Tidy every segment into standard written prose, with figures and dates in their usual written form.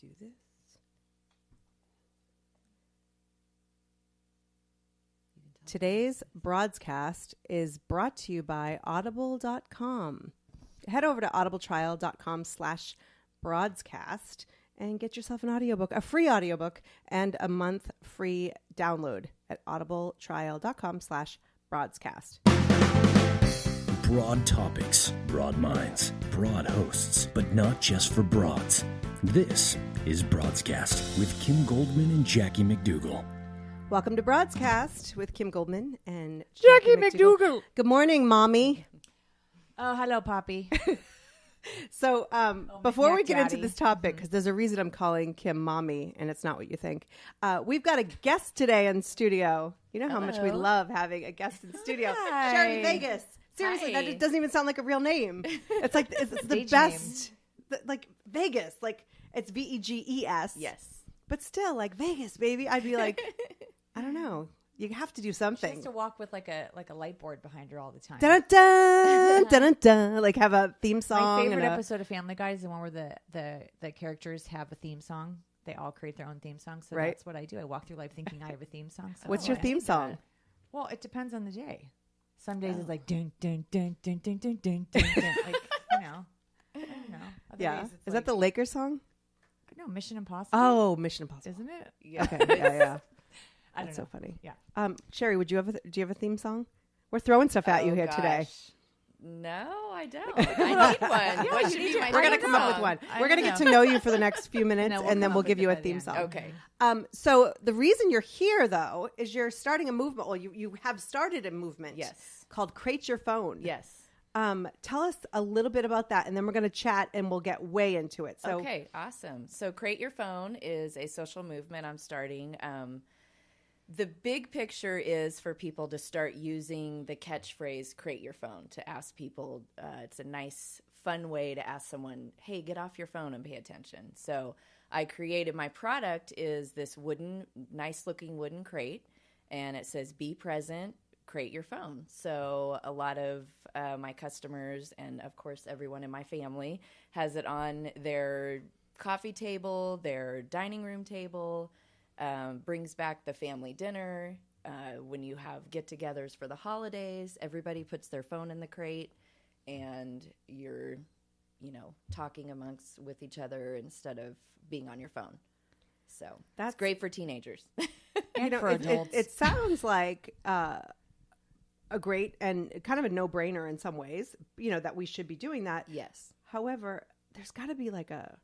do this. Today's Broadscast is brought to you by audible.com. Head over to audibletrial.com/broadscast and get yourself an audiobook, a free audiobook, and a month free download at audibletrial.com/broadscast. Broad topics, broad minds, broad hosts, but not just for broads. This is Broadscast with Kim Goldman and Jackie McDougall. Welcome to Broadscast with Kim Goldman and Jackie McDougall. Good morning, Mommy. Oh, hello, Poppy. So before we get into this topic, because there's a reason I'm calling Kim Mommy, and it's not what you think, we've got a guest today in studio. You know how much we love having a guest in studio. Hi. Sherry Vegas. Seriously, Hi. that doesn't even sound like a real name. It's like it's the best, like Vegas, like it's Veges. Yes. But still, like Vegas, baby. I'd be like, I don't know. You have to do She something. has to walk with like a light board behind her all the time. Dun dun dun dun. Like have a theme song. My favorite and episode of Family Guy is the one where the characters have a theme song. They all create their own theme song. So Right. that's what I do. I walk through life thinking I have a theme song. So What's your theme song? Well, it depends on the day. Some days it's like dun dun dun dun dun dun dun dun dun. Like, you know. I don't know. Other Yeah. days it's Is like, that the Lakers song? No, Mission Impossible. Oh, Mission Impossible. Isn't it? Yeah. Okay. Yeah. I don't That's know. so funny. Yeah. Sherry, do you have a theme song? We're throwing stuff at you here today. No, I don't. I need one. What should be my We're gonna theme come up with song? one. I We're gonna don't get to know. know you for the next few minutes, No, we'll and then come we'll up give with you it a by the theme end. song. Okay. So the reason you're here, though, is you're starting a movement. Well, you have started a movement. Yes. Called Crate Your Phone. Yes. Tell us a little bit about that, and then we're going to chat, and we'll get way into it. So, Okay, awesome. So Create Your Phone is a social movement I'm starting. The big picture is for people to start using the catchphrase "Create Your Phone" to ask people. It's a nice, fun way to ask someone, "Hey, get off your phone and pay attention." So I created my product is this nice-looking wooden crate, and it says "Be present, create your phone." So a lot of my customers, and of course everyone in my family, has it on their coffee table, their dining room table. Brings back the family dinner. When you have get-togethers for the holidays, everybody puts their phone in the crate, and you're, talking with each other instead of being on your phone. So that's great for teenagers. And for adults. It sounds like a great and kind of a no-brainer in some ways. That we should be doing that. Yes. However, there's got to be like a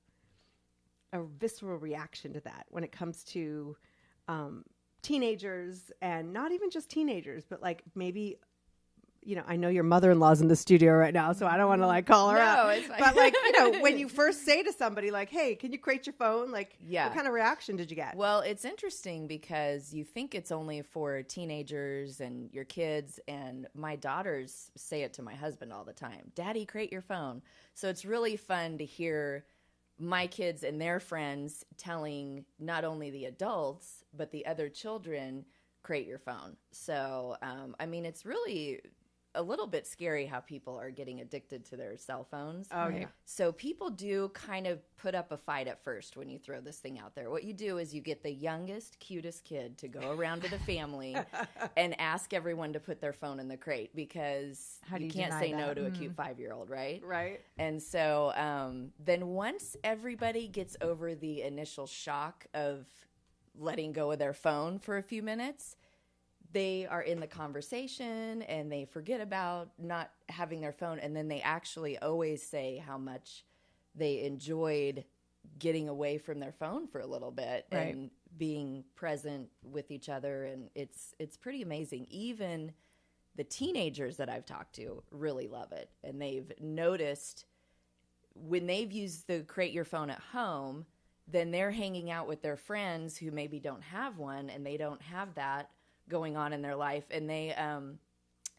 visceral reaction to that when it comes to teenagers, and not even just teenagers, but like maybe, I know your mother-in-law's in the studio right now, so I don't want to like call her out. It's fine. But like, when you first say to somebody like, "Hey, can you create your phone?" Like, Yeah. what kind of reaction did you get? Well, it's interesting because you think it's only for teenagers and your kids, and my daughters say it to my husband all the time. "Daddy, create your phone." So it's really fun to hear my kids and their friends telling not only the adults, but the other children, create your phone. So, it's really a little bit scary how people are getting addicted to their cell phones. Oh, yeah. So people do kind of put up a fight at first when you throw this thing out there. What you do is you get the youngest, cutest kid to go around to the family and ask everyone to put their phone in the crate, because How do you you can't deny say that? no to a cute 5-year-old, right? Right. And so then once everybody gets over the initial shock of letting go of their phone for a few minutes, they are in the conversation and they forget about not having their phone. And then they actually always say how much they enjoyed getting away from their phone for a little bit and being present with each other. And it's pretty amazing. Even the teenagers that I've talked to really love it. And they've noticed when they've used the Create Your Phone at home, then they're hanging out with their friends who maybe don't have one, and they don't have that going on in their life. And they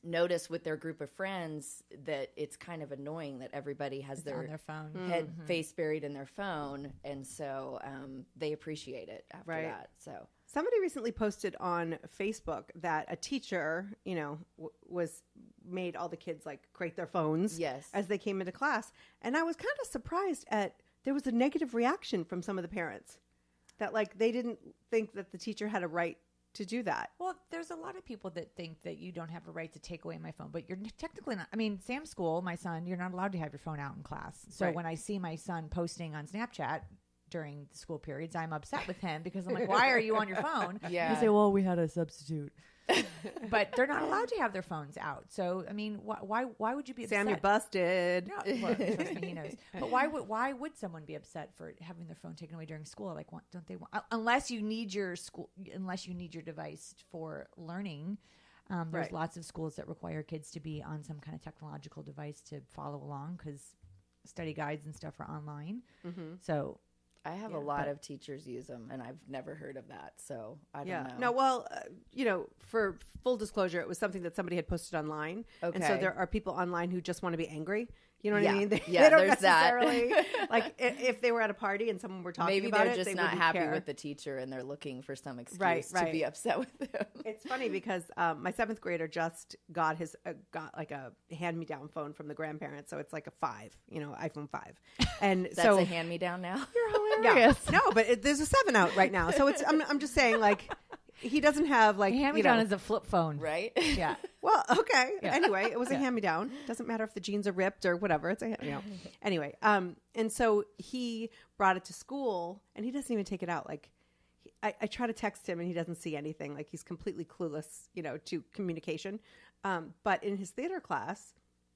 notice with their group of friends that it's kind of annoying that everybody has on their phone. head face buried in their phone. And so they appreciate it after that. So Somebody recently posted on Facebook that a teacher, was made all the kids like create their phones Yes. as they came into class. And I was kind of surprised at there was a negative reaction from some of the parents that like they didn't think that the teacher had a right to do that. Well, there's a lot of people that think that you don't have a right to take away my phone, but you're technically not. I mean, Sam's school, my son, you're not allowed to have your phone out in class. So when I see my son posting on Snapchat during the school periods, I'm upset with him because I'm like, why are you on your phone? Yeah. They say, well, we had a substitute. But they're not allowed to have their phones out. So, I mean, why would you be upset? Sam, you're busted. No, well, trust me, he knows. But why would someone be upset for having their phone taken away during school? Like, don't they want? Unless you need your device for learning. There's lots of schools that require kids to be on some kind of technological device to follow along because study guides and stuff are online. Mm-hmm. So. I have a lot of teachers use them, and I've never heard of that, so I don't know. No, well, for full disclosure, it was something that somebody had posted online, and so there are people online who just want to be angry. You know what I mean? They don't necessarily like if they were at a party and someone were talking about it. Maybe they're just not happy with the teacher, and they're looking for some excuse to be upset with them. It's funny because my 7th grader just got like a hand-me-down phone from the grandparents, so it's like a 5, iPhone 5, and that's a hand-me-down now. You're hilarious. Yeah. No, but there's a 7 out right now, so it's. I'm just saying, like, he doesn't have like hand-me-down is a flip phone, right? Yeah. Well, okay. Yeah. Anyway, it was a hand-me-down. Doesn't matter if the jeans are ripped or whatever. It's Anyway, and so he brought it to school, and he doesn't even take it out. Like, I try to text him, and he doesn't see anything. Like, he's completely clueless, to communication. But in his theater class,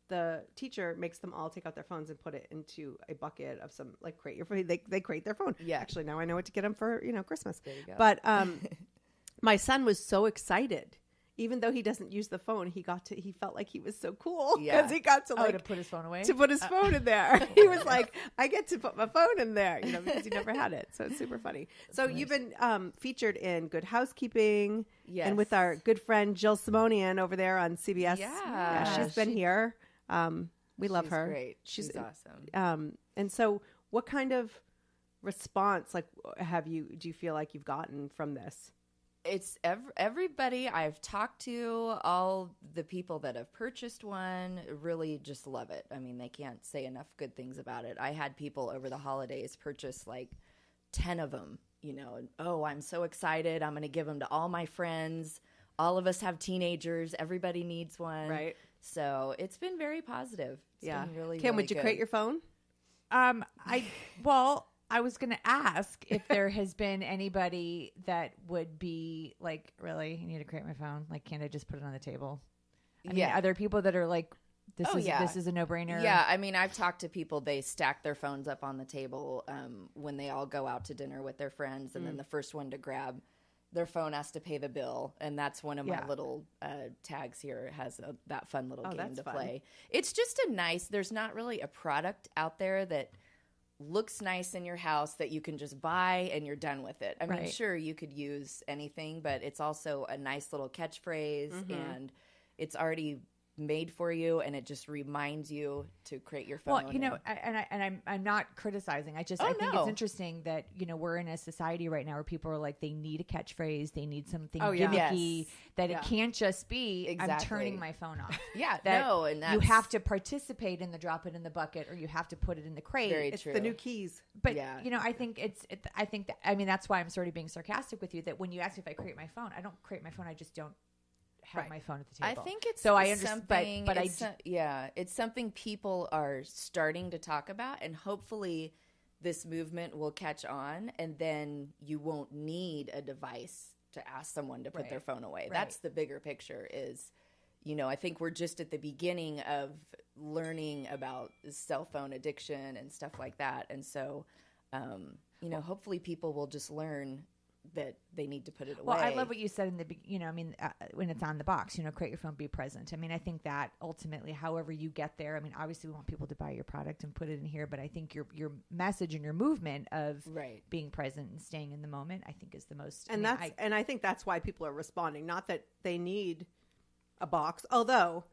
the teacher makes them all take out their phones and put it into a bucket of some like crate your phone. They crate their phone. Yeah. Actually, now I know what to get them for Christmas. There you go. But my son was so excited. Even though he doesn't use the phone, he felt like he was so cool because he got to to put his phone away, to put his phone in there. He was like, I get to put my phone in there, because he never had it. So it's super funny. So you've been featured in Good Housekeeping, and with our good friend Jill Simonian over there on CBS. Yeah, she's been here. We love her. Great. She's awesome. And so, what kind of response do you feel like you've gotten from this? It's everybody I've talked to, all the people that have purchased one really just love it. I mean, they can't say enough good things about it. I had people over the holidays purchase like 10 of them, and I'm so excited. I'm going to give them to all my friends. All of us have teenagers. Everybody needs one. Right. So it's been very positive. It's been really, Kim, really would you good. crate your phone? I was going to ask if there has been anybody that would be like, really, you need to create my phone? Like, can't I just put it on the table? I mean, are there people that are like, this is a no-brainer? Yeah, I mean, I've talked to people, they stack their phones up on the table when they all go out to dinner with their friends, and then the first one to grab their phone has to pay the bill, and that's one of my little tags here. It has that fun little game to play. It's just there's not really a product out there that looks nice in your house that you can just buy and you're done with it. I mean, sure, you could use anything, but it's also a nice little catchphrase, and it's already made for you, and it just reminds you to create your phone. Well, I'm not criticizing. I think it's interesting that we're in a society right now where people are like, they need a catchphrase, they need something gimmicky, that it can't just be I'm turning my phone off. And you have to participate in the drop it in the bucket, or you have to put it in the crate. It's the new keys. But I think that's why I'm sort of being sarcastic with you. That when you ask me if I create my phone, I don't create my phone. I just don't have my phone at the table. I think it's so I understand, but it's something people are starting to talk about, and hopefully this movement will catch on, and then you won't need a device to ask someone to put their phone away. That's the bigger picture. Is I think we're just at the beginning of learning about cell phone addiction and stuff like that, and so hopefully people will just learn that they need to put it away. Well, I love what you said in the beginning, when it's on the box, create your phone, be present. I mean, I think that ultimately, however you get there, I mean, obviously we want people to buy your product and put it in here, but I think your message and your movement of being present and staying in the moment, I think is the most. And I think that's why people are responding. Not that they need a box, although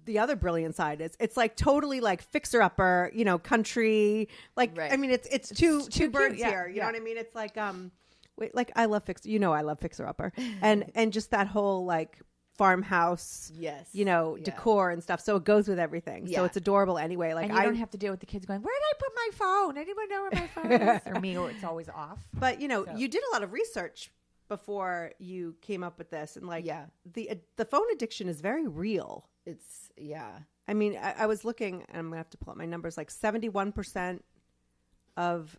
the other brilliant side is it's like totally like fixer upper, country, like, I mean, it's two birds here. You know what I mean? It's like, I love Fixer. I love Fixer Upper, and just that whole like farmhouse, yes, decor and stuff. So it goes with everything. So it's adorable anyway. Like, and you don't have to deal with the kids going, "Where did I put my phone? Anyone know where my phone is?" Or me, or it's always off. But you did a lot of research before you came up with this, and the phone addiction is very real. It's I mean, I was looking, and I'm gonna have to pull up my numbers. Like 71% of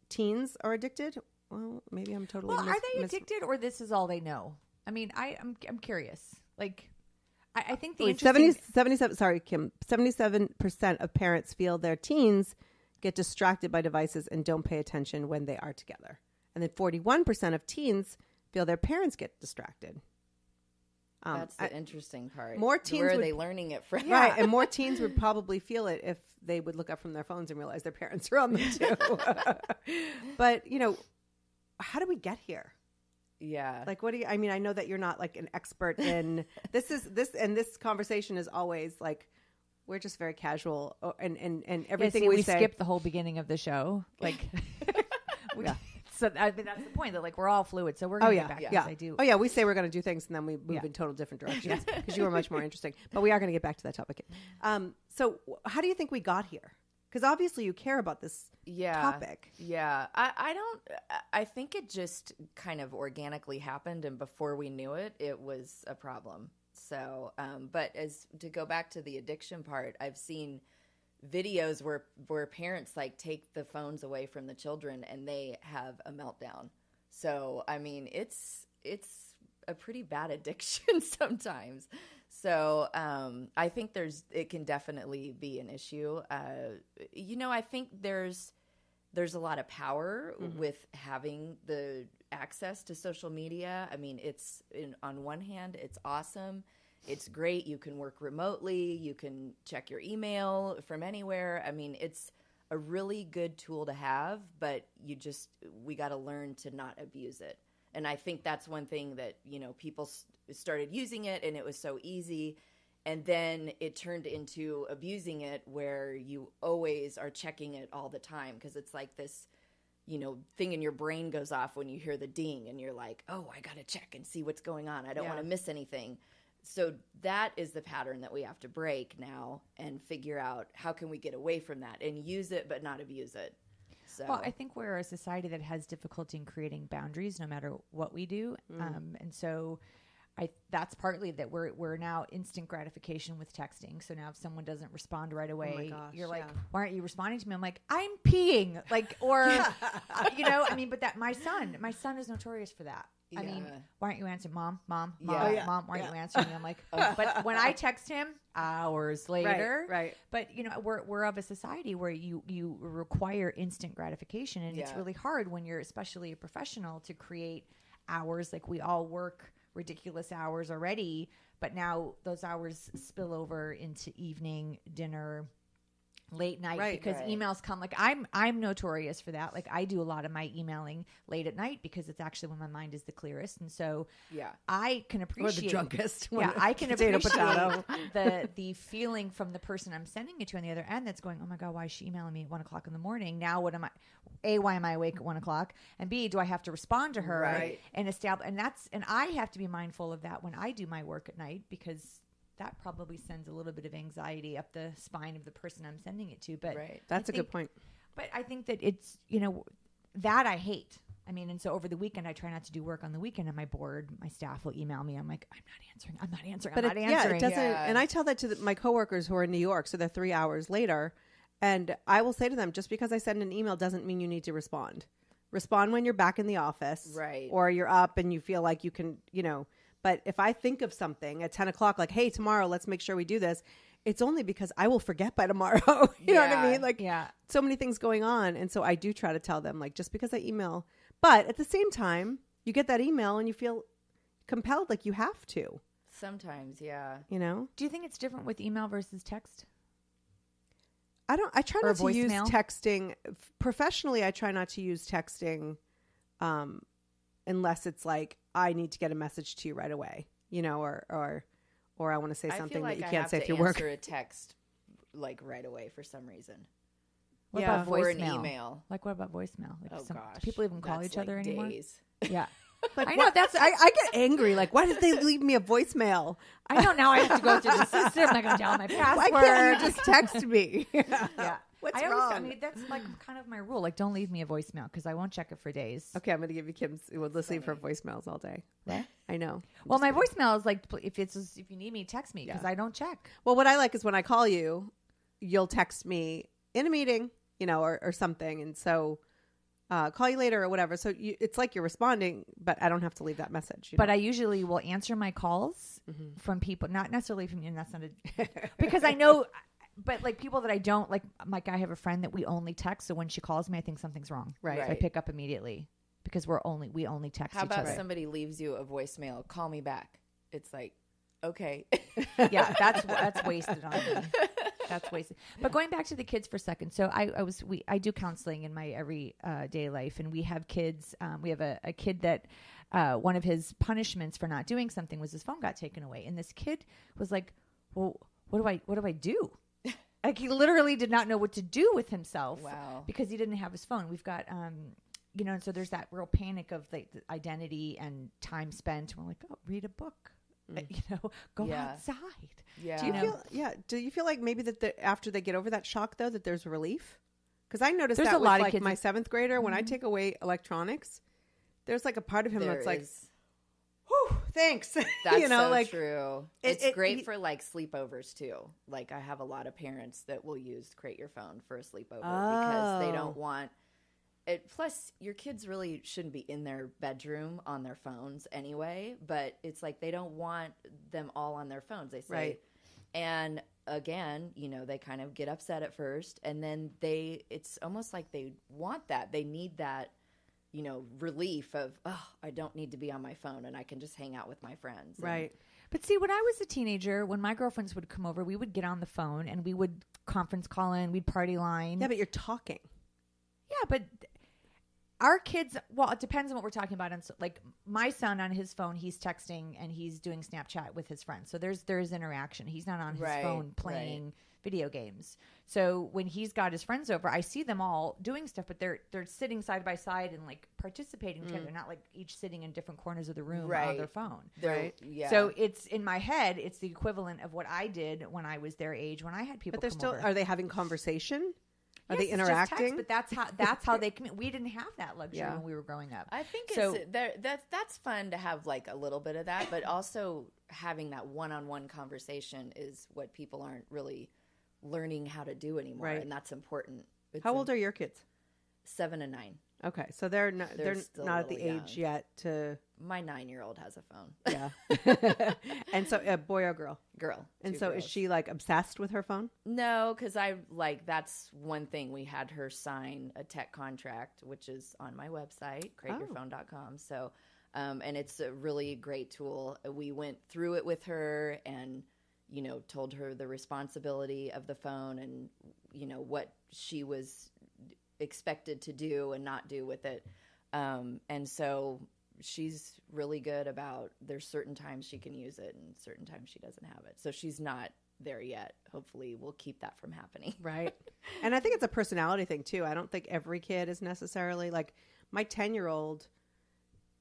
teens are addicted. Well, maybe I'm totally. Well, are they addicted, or this is all they know? I mean, I'm curious. Like, I think the interesting... 77. Sorry, Kim. 77% of parents feel their teens get distracted by devices and don't pay attention when they are together, and then 41% of teens feel their parents get distracted. That's the interesting part. More teens Where are they learning it from? Right, and more teens would probably feel it if they would look up from their phones and realize their parents are on them too. But how do we get here? Yeah. Like, what do you? I mean, I know that you're not like an expert in this conversation is always like we're just very casual, and everything we say. We skipped the whole beginning of the show, like. So I think that's the point, that like we're all fluid. So we're going to get back to I do. Oh yeah, we say we're going to do things and then we move in total different directions because you were much more interesting. But we are going to get back to that topic. So how do you think we got here? Because obviously you care about this topic. Yeah, I think it just kind of organically happened, and before we knew it, it was a problem. So, but to go back to the addiction part, I've seen videos where parents like take the phones away from the children and they have a meltdown. So I mean, it's a pretty bad addiction sometimes. So I think it can definitely be an issue. I think there's a lot of power with having the access to social media. I mean, on one hand, it's awesome. It's great. You can work remotely. You can check your email from anywhere. I mean, it's a really good tool to have, but we got to learn to not abuse it. And I think that's one thing that, people started using it and it was so easy. And then it turned into abusing it where you always are checking it all the time because it's like this, thing in your brain goes off when you hear the ding and you're like, oh, I got to check and see what's going on. I don't want to miss anything. So that is the pattern that we have to break now and figure out how can we get away from that and use it but not abuse it. So. Well, I think we're a society that has difficulty in creating boundaries no matter what we do. And so that's partly that we're now instant gratification with texting. So now if someone doesn't respond right away, you're like, why aren't you responding to me? I'm like, I'm peeing. Like, or, but that my son is notorious for that. I mean, why aren't you answering? Mom, Mom, why aren't you answering me? I'm like, but when I text him hours later, right. But we're of a society where you require instant gratification, and it's really hard when you're especially a professional to create hours. Like we all work ridiculous hours already, but now those hours spill over into evening, dinner, late night, because emails come. Like I'm notorious for that. Like I do a lot of my emailing late at night because it's actually when my mind is the clearest, and so I can appreciate, or the drunkest. I can appreciate the feeling from the person I'm sending it to on the other end that's going, oh my god, why is she emailing me at 1:00 in the morning? Now what am I? A, why am I awake at 1:00? And B, do I have to respond to her and establish? And I have to be mindful of that when I do my work at night, because that probably sends a little bit of anxiety up the spine of the person I'm sending it to. But that's a good point. But I think that it's, that I hate. I mean, and so over the weekend, I try not to do work on the weekend. Am I bored? My staff will email me. I'm like, I'm not answering. Yeah, it doesn't. And I tell that to my coworkers who are in New York, so they're 3 hours later. And I will say to them, just because I send an email doesn't mean you need to respond. Respond when you're back in the office. Right. Or you're up and you feel like you can, But if I think of something at 10 o'clock, like, hey, tomorrow, let's make sure we do this, it's only because I will forget by tomorrow. You know what I mean? Like, so many things going on. And so I do try to tell them, like, just because I email. But at the same time, you get that email and you feel compelled, like you have to. Sometimes, yeah. Do you think it's different with email versus text? I try not to use texting. Professionally, I try not to use texting unless it's like, I need to get a message to you right away, or I want to say something that you can't say if you work. I feel like I have to answer a text like right away for some reason. What about voicemail? Or an email. Like what about voicemail? Like gosh. Do people even call each other anymore? Days. Yeah. Like, I know that's I get angry. Like, why did they leave me a voicemail? I know now I have to go through the system. I'm not going to tell my password. Why can't you just text me? Yeah. What's I wrong? I mean, that's like kind of my rule. Like, don't leave me a voicemail because I won't check it for days. Okay, I'm going to give you Kim's. Let's leave her voicemails all day. What? I know. Well, my voicemail is like, if you need me, text me because I don't check. Well, what I like is when I call you, you'll text me in a meeting, or something, and so call you later or whatever. So it's like you're responding, but I don't have to leave that message. But I usually will answer my calls from people, not necessarily from you. And that's not because I know. But like people that I don't like I have a friend that we only text. So when she calls me, I think something's wrong. Right. So I pick up immediately because we only text How each other. about somebody leaves you a voicemail? Call me back. It's like, okay. Yeah, that's wasted on me. That's wasted. But going back to the kids for a second. So I do counseling in my everyday life, and we have kids. We have a kid that one of his punishments for not doing something was his phone got taken away, and this kid was like, "Well, what do I do?" Like he literally did not know what to do with himself. Wow. Because he didn't have his phone. We've got, and so there's that real panic of the identity and time spent. We're like, oh, read a book, go outside. Yeah. Do you feel like maybe that after they get over that shock though, that there's relief? Because I noticed there's that a with lot of like kids my 7th grader, when I take away electronics, there's like a part of him that's like, whew, thanks. That's so like true. It's great for like sleepovers too. Like I have a lot of parents that will use Create Your Phone for a sleepover because they don't want it. Plus, your kids really shouldn't be in their bedroom on their phones anyway. But it's like they don't want them all on their phones. They say, right. And again, they kind of get upset at first, and then it's almost like they want that. They need that. Relief of, I don't need to be on my phone and I can just hang out with my friends. Right. But see, when I was a teenager, when my girlfriends would come over, we would get on the phone and we would conference call in, we'd party line. Yeah, but you're talking. Yeah, but our kids, well, it depends on what we're talking about. And so, like my son on his phone, he's texting and he's doing Snapchat with his friends. So there's interaction. He's not on his phone playing video games. So when he's got his friends over, I see them all doing stuff, but they're sitting side by side and like participating together, not like each sitting in different corners of the room on their phone. Right. Yeah. So it's in my head, it's the equivalent of what I did when I was their age, when I had people. But they're over. Are they having conversation? Are Yes, they interacting? Text, but that's how they communicate. We didn't have that luxury when we were growing up. I think that's fun to have like a little bit of that, but also having that one-on-one conversation is what people aren't really learning how to do anymore, and that's important. How old are your kids? 7 and 9. Okay, so they're not at the young. age yet to. My 9-year-old has a phone. Yeah. And so a boy or girl? Girl. And so girls. Is she like obsessed with her phone? No, because that's one thing. We had her sign a tech contract, which is on my website, createyourphone.com. So, and it's a really great tool. We went through it with her and told her the responsibility of the phone and, what she was expected to do and not do with it. And so she's really good about there's certain times she can use it and certain times she doesn't have it. So she's not there yet. Hopefully we'll keep that from happening. Right. And I think it's a personality thing too. I don't think every kid is necessarily like my 10-year-old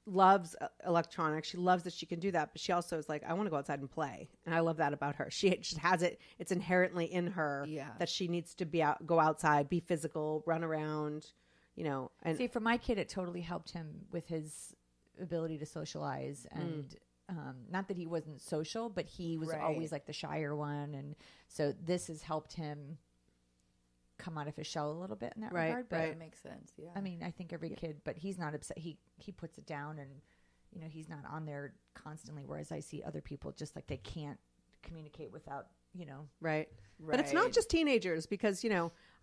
loves electronics. She loves that she can do that, but she also is like, I want to go outside and play. And I love that about her. She just has it. It's inherently in her that she needs to go outside, be physical, run around, and see, for my kid, it totally helped him with his ability to socialize and, not that he wasn't social, but he was always like the shyer one. And so this has helped him come out of his shell a little bit in that regard. But that makes sense. Yeah. I mean, I think every kid, but he's not upset. He puts it down and, he's not on there constantly. Whereas I see other people just like they can't communicate without, Right. But it's not just teenagers because,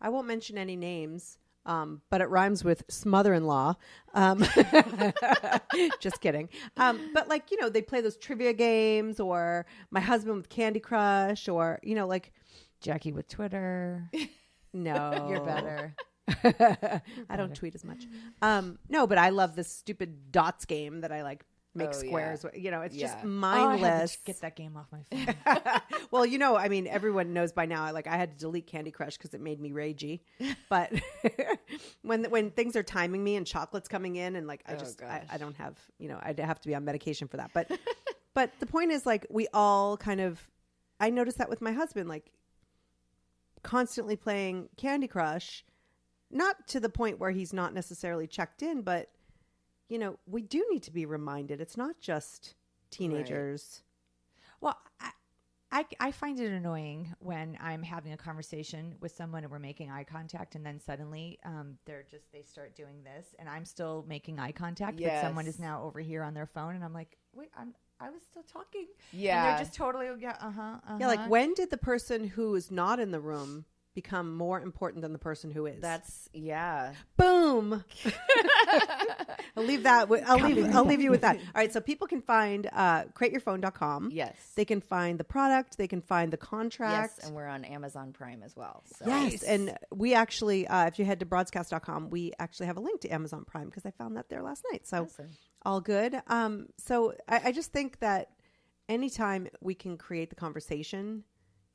I won't mention any names. But it rhymes with smother-in-law. Just kidding. But like, they play those trivia games or my husband with Candy Crush or, like Jackie with Twitter. No. You're better. I don't tweet as much. No, but I love this stupid dots game that I like make squares. You know, it's just I had mindless. to get that game off my phone. Well, you know, I mean, everyone knows by now. Like, I had to delete Candy Crush because it made me ragey. But when things are timing me and chocolate's coming in, and like I don't have, you know, I'd have to be on medication for that. But but the point is, like, we all kind of, I noticed that with my husband, like, constantly playing Candy Crush, not to the point where he's not necessarily checked in, but you know, we do need to be reminded. It's not just teenagers. Right. Well, I find it annoying when I'm having a conversation with someone and we're making eye contact, and then suddenly they start doing this, and I'm still making eye contact, but someone is now over here on their phone, and I'm like, wait, I was still talking. Yeah, and they're just totally yeah, like, when did the person who is not in the room become more important than the person who is? Boom. I'll leave that. I'll leave you with that. All right. So people can find createyourphone.com. Yes. They can find the product. They can find the contract. Yes. And we're on Amazon Prime as well. So. Yes. And we actually, if you head to broadscast.com, we actually have a link to Amazon Prime because I found that there last night. So awesome. All good. So I just think that anytime we can create the conversation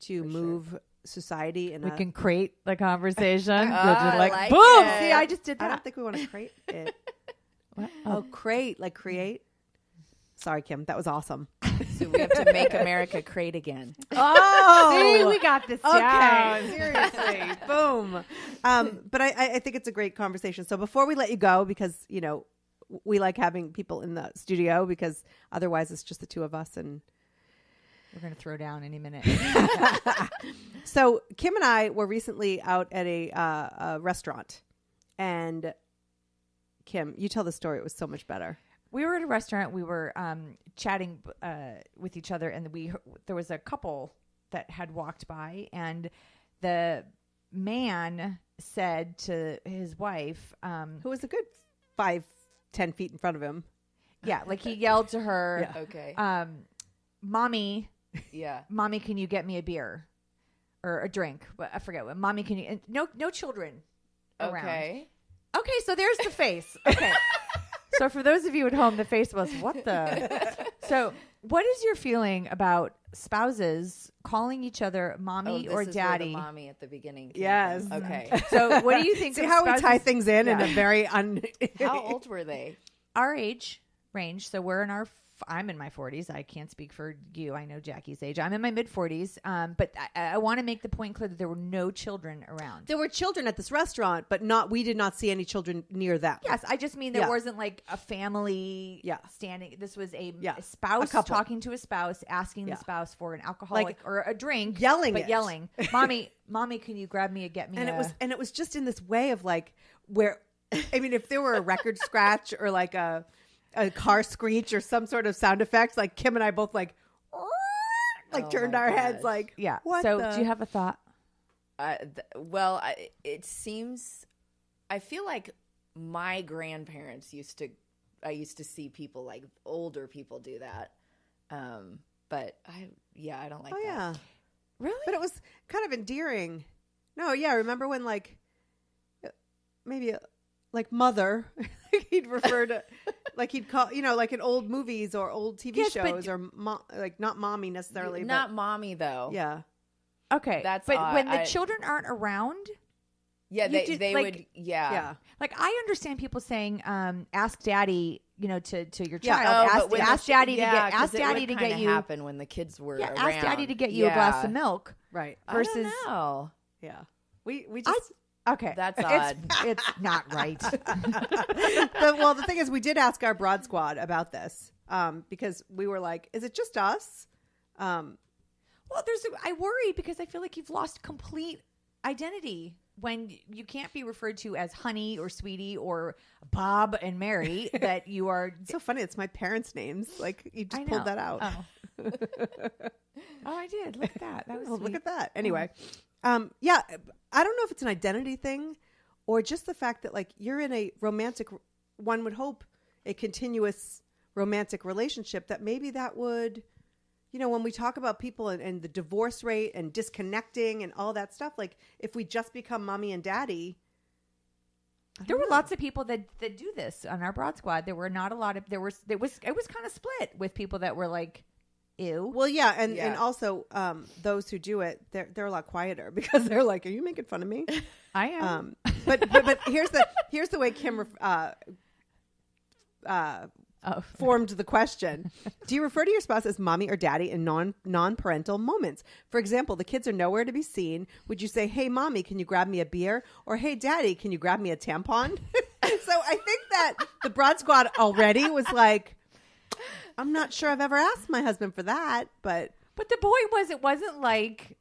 to move society, and we can create the conversation. Like boom! It. See, I just did that. I don't think we want to create it. Create, like create. Sorry, Kim, that was awesome. So we have to make America great again. Oh, see, we got this. Okay, seriously, boom. But I think it's a great conversation. So before we let you go, because you know we like having people in the studio, because otherwise it's just the two of us and. We're going to throw down any minute. So Kim and I were recently out at a restaurant, and Kim, you tell the story. It was so much better. We were at a restaurant. We were chatting with each other, and there was a couple that had walked by, and the man said to his wife, who was a good 5-10 feet in front of him. Yeah, like he yelled to her, Yeah. Okay. Mommy. Yeah. Mommy, can you get me a beer or a drink? But I forget what. Mommy, can you? And no children around. Okay. Okay, so there's the face. Okay. So for those of you at home, the face was what the. So what is your feeling about spouses calling each other mommy or daddy? Where the mommy at the beginning. Yes. From. Okay. So what do you think? See how we tie things in a very How old were they? Our age range. So we're in our. I'm in my 40s. I can't speak for you. I know Jackie's age. I'm in my mid 40s. But I want to make the point clear that there were no children around. There were children at this restaurant, but we did not see any children near them. Yes, I just mean there wasn't like a family standing. This was a spouse talking to a spouse, asking the spouse for an alcoholic or a drink, yelling, mommy, can you grab me get me? And it was just in this way of like where, I mean, if there were a record scratch or like a car screech or some sort of sound effects, like Kim and I both turned our heads like, what So do you have a thought? It seems, I feel like my grandparents I used to see people, like older people do that. But I don't like that. Yeah. Really? But it was kind of endearing. No, yeah. Remember when like maybe like mother, he'd refer to, like he'd call, you know, like in old movies or old TV shows or like not mommy necessarily. Not mommy though. Yeah. Okay. That's but odd. When the children aren't around. Yeah, they would. Yeah. Like I understand people saying, ask daddy, you know, to your child. Yeah. Ask daddy to get you. Happen when the kids were around. Ask daddy to get you a glass of milk. Right. Versus. I don't know. Yeah. We just. Okay. That's odd. It's not right. The thing is, we did ask our Broad Squad about this because we were like, is it just us? Well, I worry because I feel like you've lost complete identity when you can't be referred to as honey or sweetie or Bob and Mary, that you are. It's so funny. It's my parents' names. Like you just pulled that out. Oh. I did. Look at that. That was sweet. Look at that. Anyway. I don't know if it's an identity thing or just the fact that like you're in a romantic, one would hope a continuous romantic relationship, that maybe that would, you know, when we talk about people and the divorce rate and disconnecting and all that stuff, like if we just become mommy and daddy, There were lots of people that do this on our Broad Squad. There were not a lot of it was kind of split with people that were like, ew. Well, yeah, and also those who do it, they're a lot quieter because they're like, "Are you making fun of me?" I am. But here's the way Kim formed the question. Do you refer to your spouse as mommy or daddy in non-parental moments? For example, the kids are nowhere to be seen. Would you say, "Hey, mommy, can you grab me a beer?" Or, "Hey, daddy, can you grab me a tampon?" So I think that the Broad Squad already was like, I'm not sure I've ever asked my husband for that, but the point it wasn't like,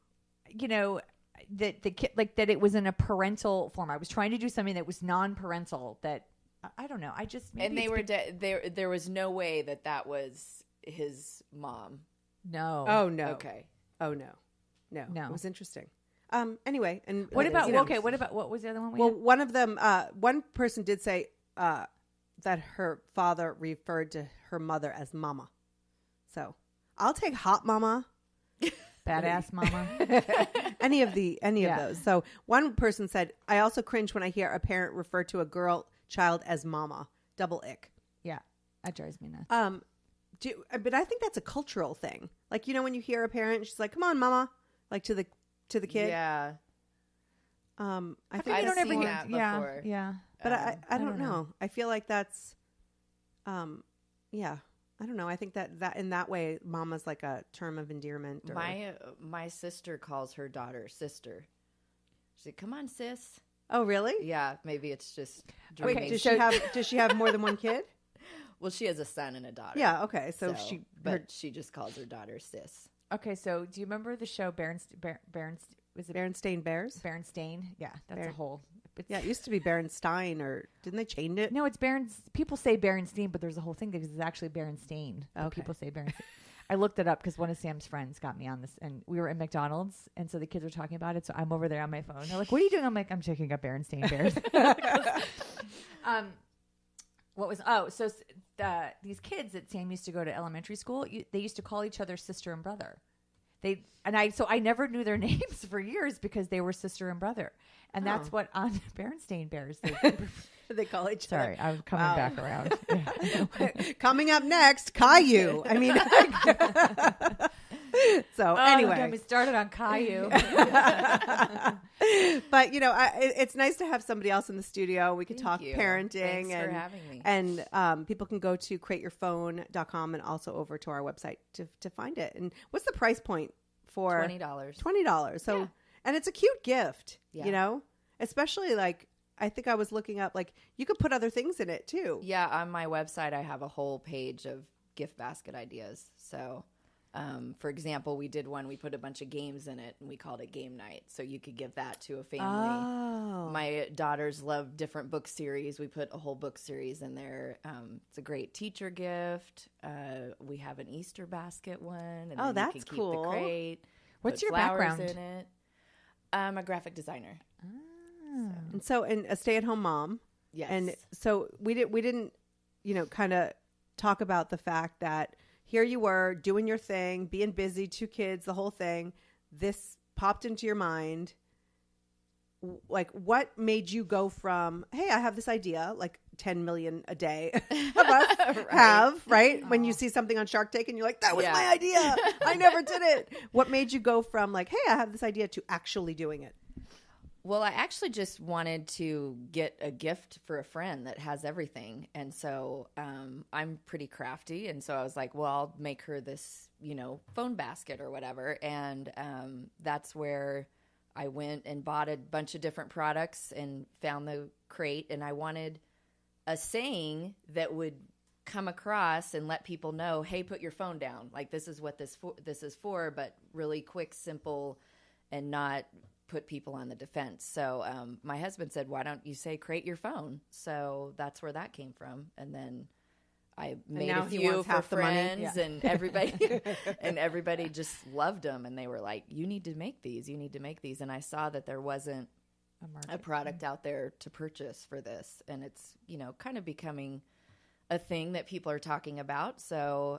that the kid, like that it was in a parental form. I was trying to do something that was non-parental that, I don't know. I just and they were there was no way that was his mom. No. Oh no. Okay. Oh no. It was interesting. Anyway, and what about what was the other one? Well, one of them, one person did say that her father referred to her mother as mama. So I'll take hot mama, badass mama, any of those. So one person said, "I also cringe when I hear a parent refer to a child as mama." Double ick. Yeah, that drives me nuts. But I think that's a cultural thing. Like, when you hear a parent, she's like, "Come on, mama," like to the kid. Yeah. I think I've seen that before. Yeah. But I don't know. I feel like that's, yeah. I don't know. I think that in that way, mama's like a term of endearment. Or... My sister calls her daughter sister. She's like, "Come on, sis." Oh, really? Yeah. Maybe it's just Wait, dreaming. does she have more than one kid? Well, she has a son and a daughter. Yeah. Okay. So she just calls her daughter sis. Okay. So do you remember the show was it Berenstain Bears? Berenstain. Yeah. That's a whole. Yeah, it used to be Berenstein, or didn't they change it? No, it's people say Berenstain, but there's a whole thing because it's actually Berenstain. Okay. People say Berenstain. I looked it up because one of Sam's friends got me on this, and we were at McDonald's, and so the kids were talking about it. So I'm over there on my phone. They're like, "What are you doing?" I'm like, "I'm checking up Berenstain Bears." These kids that Sam used to go to elementary school, they used to call each other sister and brother. I never knew their names for years because they were sister and brother. And that's what on Berenstain Bears they call each other. Sorry, I'm coming back around. Yeah. Coming up next, Caillou. I mean, so anyway, got me started on Caillou. But it's nice to have somebody else in the studio. We could talk parenting. Thanks for having me. And people can go to createyourphone.com and also over to our website to find it. And what's the price point for $20? $20. So, and it's a cute gift, especially like, I think I was looking up, like you could put other things in it too. Yeah. On my website, I have a whole page of gift basket ideas. So, for example, we did one, we put a bunch of games in it and we called it game night. So you could give that to a family. Oh. My daughters love different book series. We put a whole book series in there. It's a great teacher gift. We have an Easter basket one. And then that's you can cool. Keep the crate. What's put your flowers background? In it. I'm a graphic designer. And a stay-at-home mom. Yes. And so we didn't, kind of talk about the fact that here you were doing your thing, being busy, 2 kids, the whole thing. This popped into your mind. Like, what made you go from, hey, I have this idea, like 10 million a day of us have, right? When you see something on Shark Tank and you're like, that was my idea. I never did it. What made you go from like, hey, I have this idea to actually doing it? Well, I actually just wanted to get a gift for a friend that has everything. And so I'm pretty crafty. And so I was like, well, I'll make her this, phone basket or whatever. And that's where I went and bought a bunch of different products and found the crate. And I wanted a saying that would come across and let people know, hey, put your phone down. Like, this is what this is for, but really quick, simple, and not put people on the defense. So my husband said, why don't you say create your phone? So that's where that came from. And then I made a few for friends and everybody just loved them. And they were like, you need to make these. And I saw that there wasn't a product out there to purchase for this. And it's, kind of becoming a thing that people are talking about. So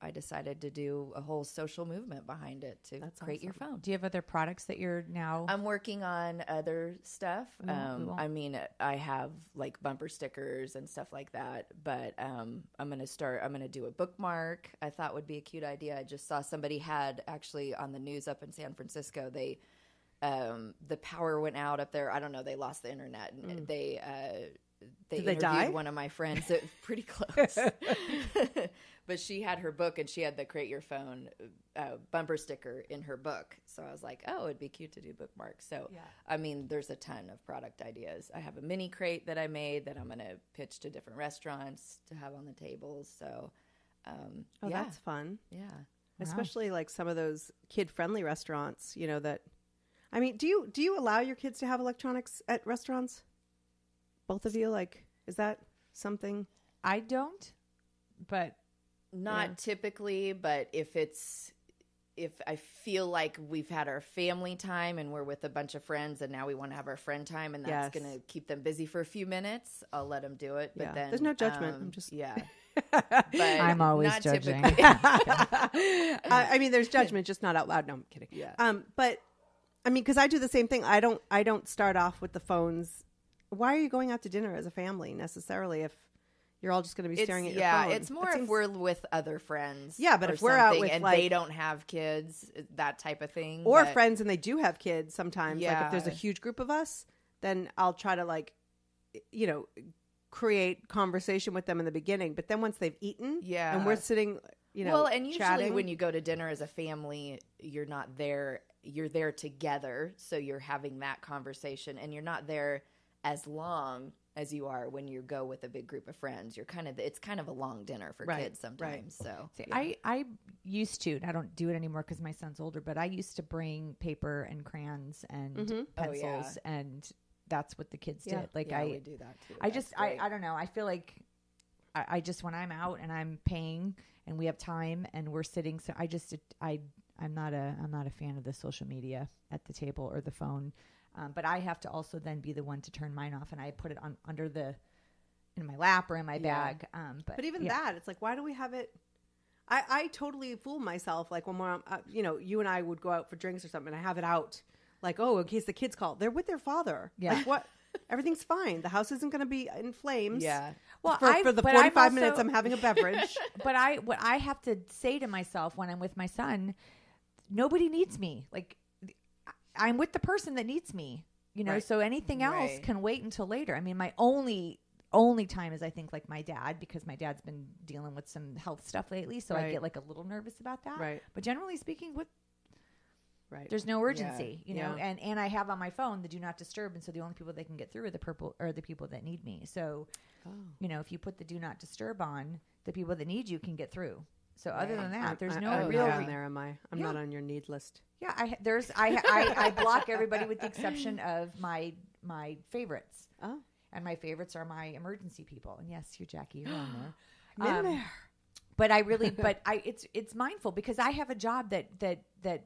I decided to do a whole social movement behind it to create your phone. Do you have other products that you're now? I'm working on other stuff. I mean, I have like bumper stickers and stuff like that, but I'm going to do a bookmark. I thought would be a cute idea. I just saw somebody had actually on the news up in San Francisco, the power went out up there. I don't know. They lost the internet and they Did they interviewed die? one of my friends that pretty close. But she had her book and she had the Create Your Phone bumper sticker in her book. So I was like, oh, it'd be cute to do bookmarks. So, I mean, there's a ton of product ideas. I have a mini crate that I made that I'm going to pitch to different restaurants to have on the tables. So, that's fun. Yeah. Wow. Especially like some of those kid-friendly restaurants, you know, that, I mean, do you allow your kids to have electronics at restaurants? Both of you, like, is that something? I don't, but not typically, but if I feel like we've had our family time and we're with a bunch of friends and now we want to have our friend time and that's going to keep them busy for a few minutes, I'll let them do it. But then there's no judgment. I'm just but I'm always judging. I mean, there's judgment, just not out loud. No, I'm kidding. Yeah. But I mean, because I do the same thing. I don't start off with the phones. Why are you going out to dinner as a family necessarily if you're all just going to be staring at your phone? Yeah, it's more if we're with other friends. Yeah, but if we're out with and they don't have kids, that type of thing. Or friends and they do have kids sometimes. Yeah. Like if there's a huge group of us, then I'll try to like, you know, create conversation with them in the beginning. But then once they've eaten and we're sitting, you know, and usually chatting, when you go to dinner as a family, you're not there. You're there together. So you're having that conversation and you're not there as long as you are when you go with a big group of friends. It's kind of a long dinner for kids sometimes. Right. So see, I used to, and I don't do it anymore because my son's older, but I used to bring paper and crayons and pencils and that's what the kids did. Like we do that too. I don't know. I feel like I just, when I'm out and I'm paying and we have time and we're sitting, so I'm not a fan of the social media at the table or the phone. But I have to also then be the one to turn mine off, and I put it on in my lap or in my bag. But even that, it's like, why do we have it? I totally fool myself. Like when we're, you know, you and I would go out for drinks or something, and I have it out, like, oh, in case the kids call, they're with their father. Yeah. Like what? Everything's fine. The house isn't going to be in flames. Yeah. Well, for the 45 minutes I'm having a beverage. But what I have to say to myself when I'm with my son, nobody needs me. Like, I'm with the person that needs me, you know, so anything else can wait until later. I mean, my only time is I think like my dad, because my dad's been dealing with some health stuff lately. So I get like a little nervous about that. Right. But generally speaking, there's no urgency, you know, and I have on my phone the do not disturb. And so the only people that can get through are the people that need me. So, you know, if you put the do not disturb on, the people that need you can get through. So other than that, there's no real. On there, am I? I'm not on your need list. Yeah, I block everybody with the exception of my favorites. Oh, and my favorites are my emergency people. And yes, you're Jackie, you're on there. But it's mindful because I have a job that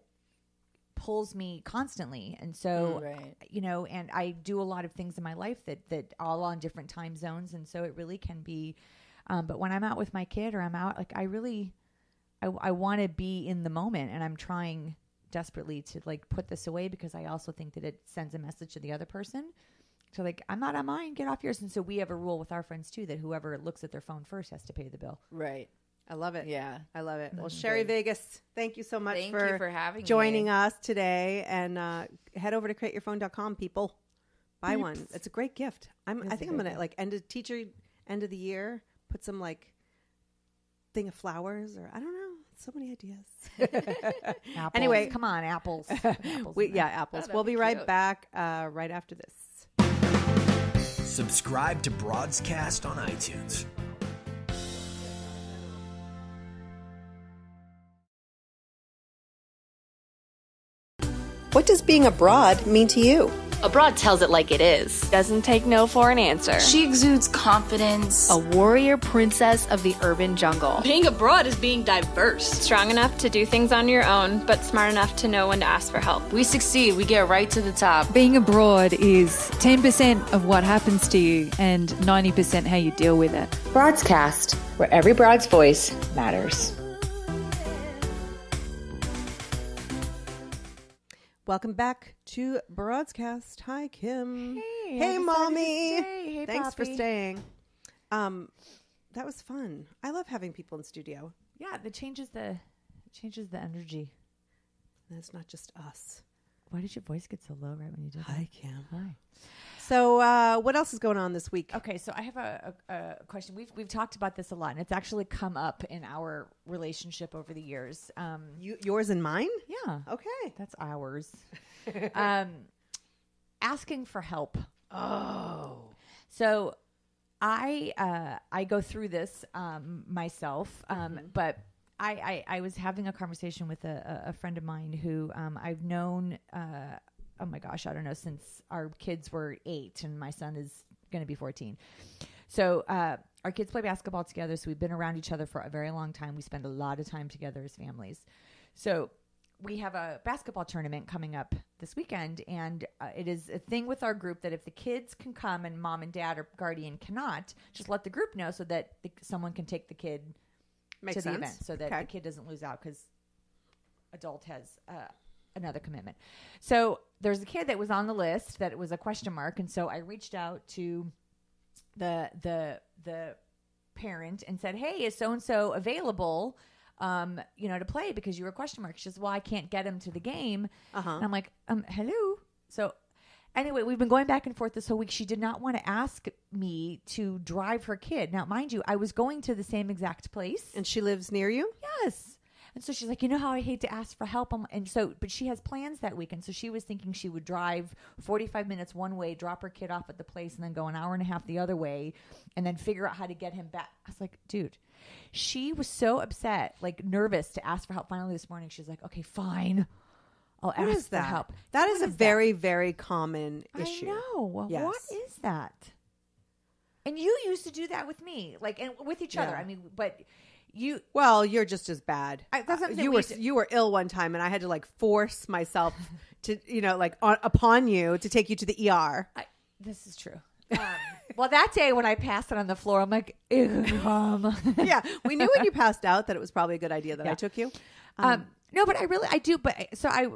pulls me constantly, and so you know, and I do a lot of things in my life that all on different time zones, and so it really can be. But when I'm out with my kid or I'm out, like I want to be in the moment, and I'm trying desperately to like put this away because I also think that it sends a message to the other person. So like, I'm not on mine, get off yours. And so we have a rule with our friends too, that whoever looks at their phone first has to pay the bill. Right. I love it. Yeah. I love it. Well, Sherry Vegas, thank you so much Thank you for having joining me. us today. And head over to createyourphone.com, people. Buy one. It's a great gift. I think I'm going to like end of the year, put some like thing of flowers or I don't know. So many ideas. Apples. Anyway, come on, apples. Apples. We'll be right back right after this. Subscribe to Broadscast on iTunes. What does being abroad mean to you? Abroad tells it like it is. Doesn't take no for an answer. She exudes confidence. A warrior princess of the urban jungle. Being abroad is being diverse. Strong enough to do things on your own, but smart enough to know when to ask for help. We succeed. We get right to the top. Being abroad is 10% of what happens to you and 90% how you deal with it. Broadscast, where every broad's voice matters. Welcome back to Broadscast. Hi, Kim. Hey, Mommy. Hey, Thanks Poppy. for staying. That was fun. I love having people in studio. Yeah, that changes the energy. And it's not just us. Why did your voice get so low right when you did that? Hi, Kim. Hi. So, what else is going on this week? Okay, so I have a question. We've talked about this a lot, and it's actually come up in our relationship over the years. Yours and mine? Yeah. Okay. That's ours. Asking for help. Oh. So I go through this myself, but I was having a conversation with a friend of mine who I've known, oh my gosh, I don't know, since our kids were 8 and my son is going to be 14. So our kids play basketball together, so we've been around each other for a very long time. We spend a lot of time together as families. So we have a basketball tournament coming up this weekend, and it is a thing with our group that if the kids can come and mom and dad or guardian cannot, just let the group know so that someone can take the kid Makes to sense. the event so that the kid doesn't lose out because adult has another commitment. So there's a kid that was on the list that it was a question mark, and so I reached out to the parent and said, "Hey, is so and so available? To play because you were a question mark." She says, "Well, I can't get him to the game." And I'm like, hello. So anyway, we've been going back and forth this whole week. She did not want to ask me to drive her kid. Now, mind you, I was going to the same exact place. And she lives near you? Yes. And so she's like, you know how I hate to ask for help? But she has plans that weekend. So she was thinking she would drive 45 minutes one way, drop her kid off at the place, and then go an hour and a half the other way, and then figure out how to get him back. I was like, dude, she was so upset, like nervous to ask for help. Finally this morning, she's like, okay, fine. I'll ask for help. That is a very, very common issue. I know. Yes. What is that? And you used to do that with me, like, and with each other. I mean, but well, you're just as bad. That's you were ill one time, and I had to like force myself to, upon you to take you to the ER. This is true. Well, that day when I passed it on the floor, I'm like, ew. Yeah, we knew when you passed out that it was probably a good idea that I took you. No, but I do. But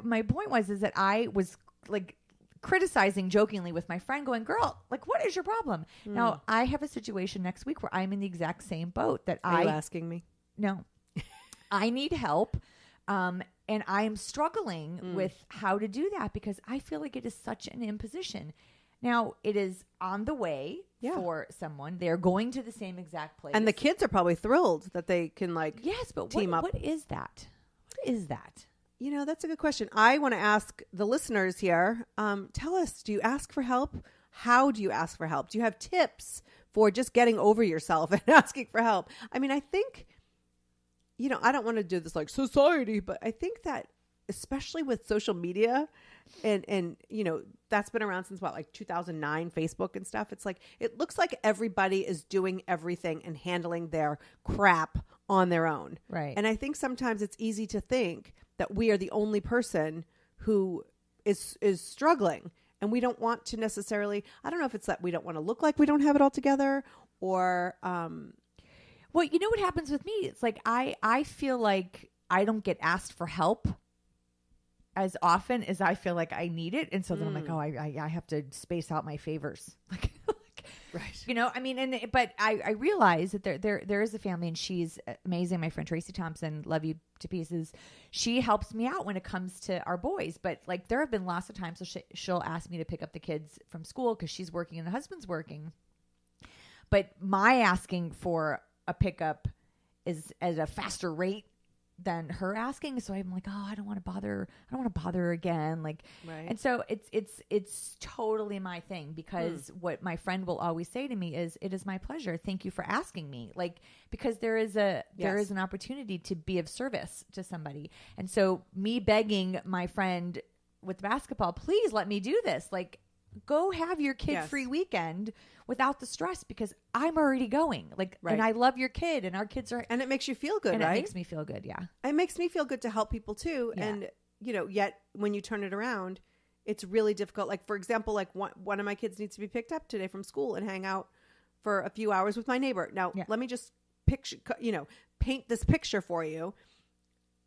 my point was that I was like criticizing jokingly with my friend going, girl, like, what is your problem? Now, I have a situation next week where I'm in the exact same boat that Are you asking me? No. I need help. And I am struggling with how to do that because I feel like it is such an imposition. Now, it is on the way for someone. They're going to the same exact place. And the kids are probably thrilled that they can team up. What is that? What is that? That's a good question. I want to ask the listeners here, tell us, do you ask for help? How do you ask for help? Do you have tips for just getting over yourself and asking for help? I mean, I think, I don't want to do this like society, but I think that especially with social media and that's been around since 2009, Facebook and stuff. It's like, it looks like everybody is doing everything and handling their crap on their own. Right. And I think sometimes it's easy to think that we are the only person who is struggling, and we don't want to necessarily, I don't know if it's that we don't want to look like we don't have it all together or, well, you know what happens with me? It's like, I feel like I don't get asked for help as often as I feel like I need it. And so then I'm like, I have to space out my favors. Right. But I realize that there is a family, and she's amazing. My friend Tracy Thompson, love you to pieces. She helps me out when it comes to our boys. But like, there have been lots of times she'll ask me to pick up the kids from school because she's working and the husband's working. But my asking for a pickup is at a faster rate than her asking. So I'm like, I don't want to bother her again. Like, right. And so it's totally my thing, because what my friend will always say to me is, it is my pleasure. Thank you for asking me. Like, because there is an opportunity to be of service to somebody. And so me begging my friend with basketball, please let me do this. Like, go have your kid-free weekend without the stress, because I'm already going. Like, and I love your kid, and our kids are, and it makes you feel good, and right? It makes me feel good. Yeah, it makes me feel good to help people too, and yet when you turn it around, it's really difficult. Like, for example, like one of my kids needs to be picked up today from school and hang out for a few hours with my neighbor. Now, let me just paint this picture for you.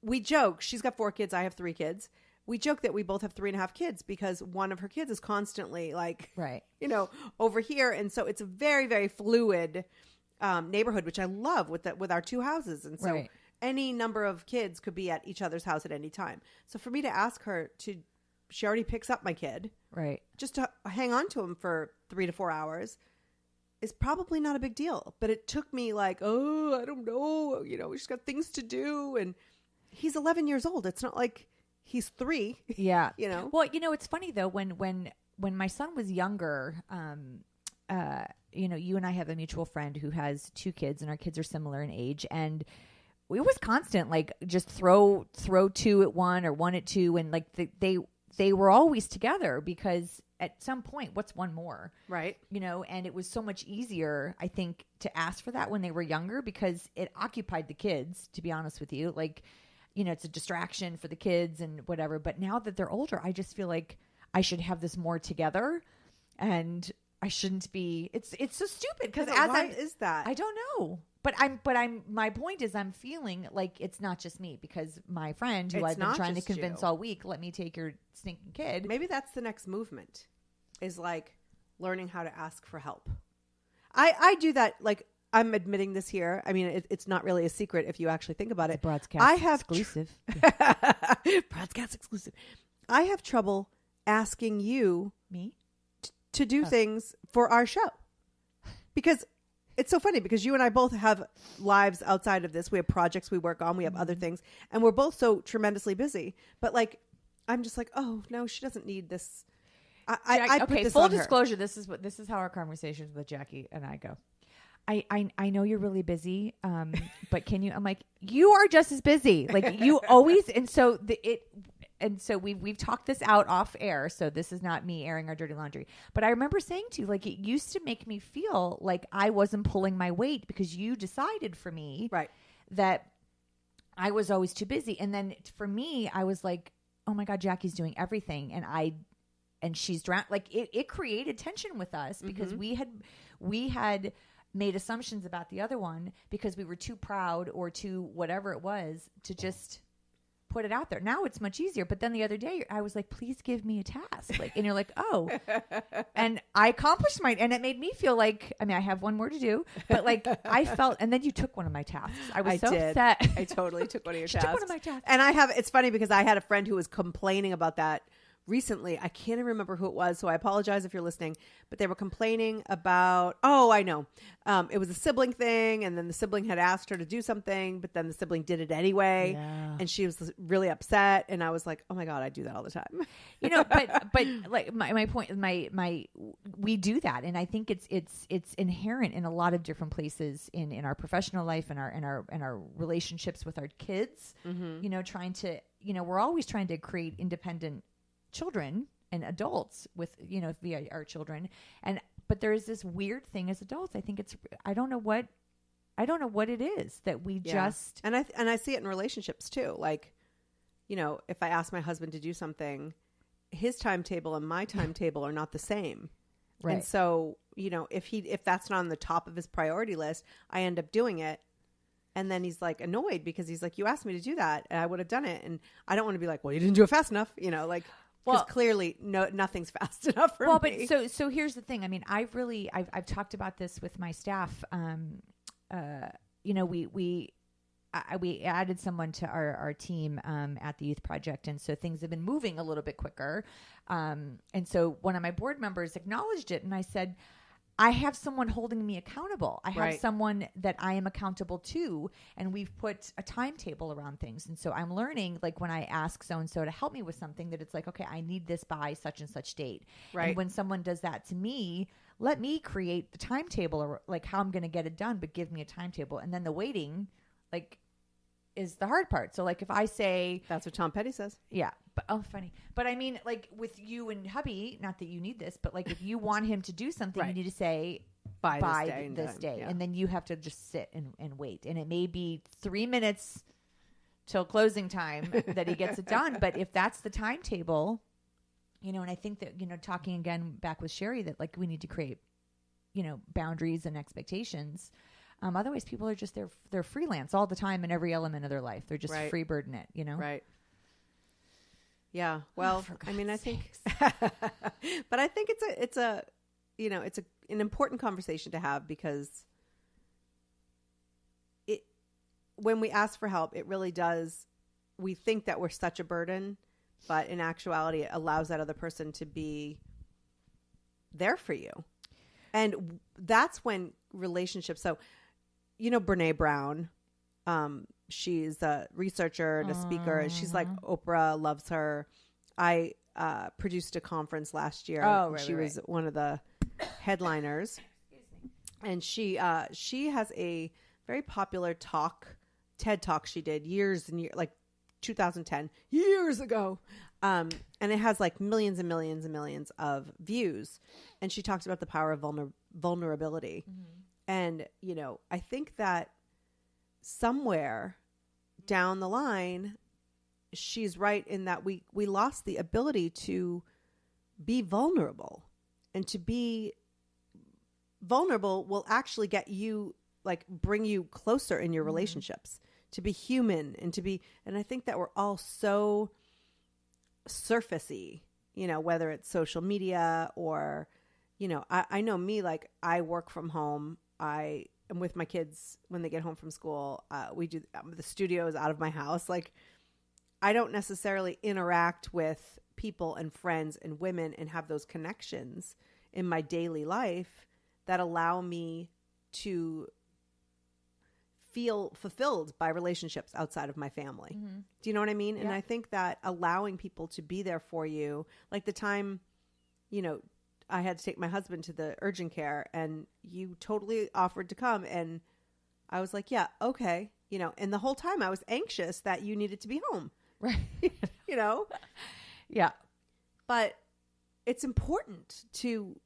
We joke, she's got 4 kids, I have 3 kids. We joke that we both have 3.5 kids because one of her kids is constantly like, over here. And so it's a very, very fluid neighborhood, which I love with our 2 houses. And so any number of kids could be at each other's house at any time. So for me to ask her she already picks up my kid, just to hang on to him for 3 to 4 hours is probably not a big deal. But it took me like, I don't know, she's got things to do. And he's 11 years old. It's not like he's 3. Yeah. Well, it's funny though, when my son was younger, you and I have a mutual friend who has 2 kids, and our kids are similar in age, and it was constant, like just throw 2 at 1 or 1 at 2. And like they were always together, because at some point, what's one more? Right. And it was so much easier, I think, to ask for that when they were younger, because it occupied the kids, to be honest with you. Like, it's a distraction for the kids and whatever. But now that they're older, I just feel like I should have this more together, and I shouldn't be. It's so stupid, because why is that? I don't know. But my point is, I'm feeling like it's not just me, because my friend who I've been trying to convince all week, let me take your stinking kid. Maybe that's the next movement, is like learning how to ask for help. I do that. Like, I'm admitting this here. I mean, it's not really a secret if you actually think about it. Broadscast exclusive. Broadscast exclusive. I have trouble asking you to do things for our show, because it's so funny, because you and I both have lives outside of this. We have projects we work on. We have other things, and we're both so tremendously busy. But like, I'm just like, oh no, she doesn't need this. I put this full on her. disclosure. This is how our conversations with Jackie and I go. I know you're really busy, but can you? I'm like, you are just as busy. Like, you always. And so we've talked this out off air. So this is not me airing our dirty laundry. But I remember saying to you, like, it used to make me feel like I wasn't pulling my weight, because you decided for me that I was always too busy. And then for me, I was like, oh my God, Jackie's doing everything, and she's drowned. Like, it created tension with us, because we had made assumptions about the other one, because we were too proud or too whatever it was to just put it out there. Now it's much easier. But then the other day I was like, please give me a task. Like, and you're like, oh, and I accomplished and it made me feel like, I mean, I have one more to do, but like I felt, and then you took one of my tasks. I was so upset. I totally took one of your tasks. Took one of my tasks. And it's funny, because I had a friend who was complaining about that recently. I can't even remember who it was, so I apologize if you're listening, but they were complaining about, I know. It was a sibling thing, and then the sibling had asked her to do something, but then the sibling did it anyway, and she was really upset, and I was like, oh my God, I do that all the time. But like my point, we do that, and I think it's inherent in a lot of different places in our professional life and our relationships with our kids. Trying to, we're always trying to create independent children and adults with, via our children. But there is this weird thing as adults. I think I don't know what it is that we just, and I see it in relationships too. Like, if I ask my husband to do something, his timetable and my timetable are not the same. Right. And so, if that's not on the top of his priority list, I end up doing it. And then he's like annoyed, because he's like, you asked me to do that and I would have done it. And I don't want to be like, well, you didn't do it fast enough, because clearly nothing's fast enough for me. But so here's the thing. I mean, I've talked about this with my staff. We added someone to our team at the Youth Project, and so things have been moving a little bit quicker. And so one of my board members acknowledged it, and I said, I have someone holding me accountable. I have someone that I am accountable to, and we've put a timetable around things. And so I'm learning, like when I ask so-and-so to help me with something, that it's like, okay, I need this by such and such date. Right. And when someone does that to me, let me create the timetable, or like how I'm going to get it done, but give me a timetable. And then the waiting, like is the hard part. So like if I say, that's what Tom Petty says. Yeah. But, oh, funny. But I mean, like with you and hubby, not that you need this, but like if you want him to do something, you need to say by this day. Yeah. And then you have to just sit and wait. And it may be 3 minutes till closing time that he gets it done. But if that's the timetable, and I think that, talking again back with Sherry, that like we need to create, boundaries and expectations. Otherwise people are just, they're freelance all the time in every element of their life. They're just free birding it, Right. Yeah. Well, I mean, I think, but I think it's an important conversation to have, because when we ask for help, it really does. We think that we're such a burden, but in actuality, it allows that other person to be there for you. And that's when relationships. So, Brene Brown, she's a researcher and a speaker. She's like Oprah loves her. I produced a conference last year. She was one of the headliners. And she has a very popular TED Talk she did years and years, like 2010, years ago. And it has like millions and millions and millions of views. And she talks about the power of vulnerability. Mm-hmm. And, I think that somewhere down the line, she's right in that we lost the ability to be vulnerable, and to be vulnerable will actually get you, like, bring you closer in your relationships, to be human and I think that we're all so surfacey, whether it's social media or, I know me, like I work from home. I am with my kids when they get home from school. We do the studio is out of my house. Like, I don't necessarily interact with people and friends and women and have those connections in my daily life that allow me to feel fulfilled by relationships outside of my family. Mm-hmm. Do you know what I mean? Yeah. And I think that allowing people to be there for you, like the time, I had to take my husband to the urgent care, and you totally offered to come. And I was like, yeah, okay. And the whole time I was anxious that you needed to be home. Right. Yeah. But it's important to